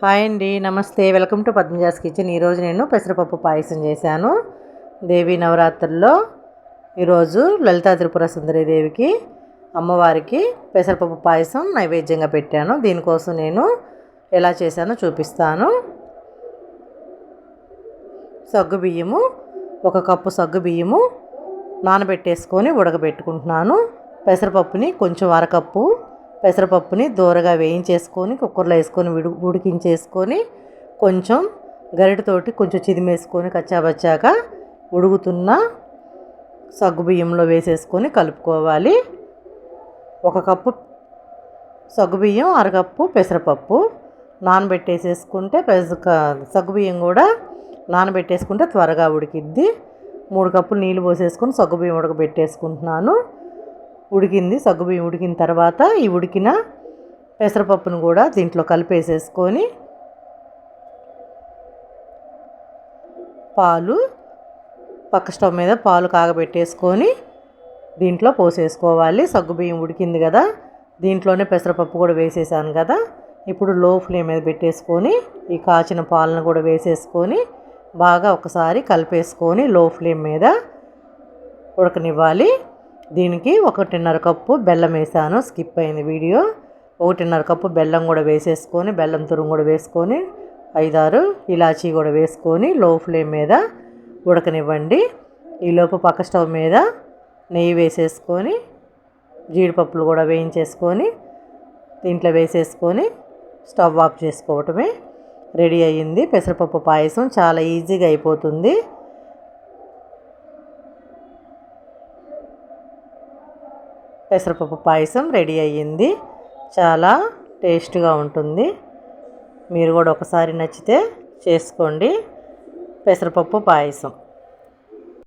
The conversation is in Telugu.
హాయ్ అండి, నమస్తే. Welcome to Padmaja's kitchen. ఈరోజు నేను పెసరపప్పు పాయసం చేశాను. దేవి నవరాత్రుల్లో ఈరోజు లలితా త్రిపుర సుందరి దేవికి అమ్మవారికి పెసరపప్పు పాయసం నైవేద్యంగా పెట్టాను. దీనికోసం నేను ఎలా చేశానో చూపిస్తాను. సగ్గుబియ్యము, 1 కప్పు సగ్గుబియ్యము నానబెట్టేసుకొని ఉడకబెట్టుకుంటున్నాను. పెసరపప్పుని కొంచెం 1/2 కప్పు పెసరపప్పుని దూరగా వేయించేసుకొని కుక్కర్లో వేసుకొని ఉడికించేసుకొని కొంచెం గరిటెతోటి కొంచెం చిదిమేసుకొని కచ్చాబచ్చాక ఉడుకుతున్న సగ్గుబియ్యంలో వేసేసుకొని కలుపుకోవాలి. 1 కప్పు సగ్గుబియ్యం, 1/2 కప్పు పెసరపప్పు నానబెట్టేసేసుకుంటే సగ్గుబియ్యం కూడా నానబెట్టేసుకుంటే త్వరగా ఉడికిద్ది. 3 కప్పులు నీళ్ళు పోసేసుకొని సగ్గుబియ్యం ఉడకబెట్టేసుకుంటున్నాను. ఉడికింది. సగ్గుబియ్యం ఉడికిన తర్వాత ఈ ఉడికిన పెసరపప్పును కూడా దీంట్లో కలిపేసేసుకొని పాలు పక్క స్టవ్ మీద పాలు కాగబెట్టేసుకొని దీంట్లో పోసేసుకోవాలి. సగ్గుబియ్యం ఉడికింది కదా, దీంట్లోనే పెసరపప్పు కూడా వేసేసాను కదా. ఇప్పుడు లో ఫ్లేమ్ మీద పెట్టేసుకొని ఈ కాచిన పాలను కూడా వేసేసుకొని బాగా ఒకసారి కలిపేసుకొని లో ఫ్లేమ్ మీద ఉడకనివ్వాలి. దీనికి 1.5 కప్పు బెల్లం వేసాను, స్కిప్ అయింది వీడియో. 1.5 కప్పు బెల్లం కూడా వేసేసుకొని బెల్లం తురుము కూడా వేసుకొని 5-6 ఇలాచీ కూడా వేసుకొని లో ఫ్లేమ్ మీద ఉడకనివ్వండి. ఈలోపు పక్క స్టవ్ మీద నెయ్యి వేసేసుకొని జీడిపప్పులు కూడా వేయించేసుకొని దీంట్లో వేసేసుకొని స్టవ్ ఆఫ్ చేసుకోవటమే. రెడీ అయ్యింది పెసరపప్పు పాయసం. చాలా ఈజీగా అయిపోతుంది. పెసరపప్పు పాయసం రెడీ అయ్యింది. చాలా టేస్ట్గా ఉంటుంది. మీరు కూడా ఒకసారి నచ్చితే చేసుకోండి పెసరపప్పు పాయసం.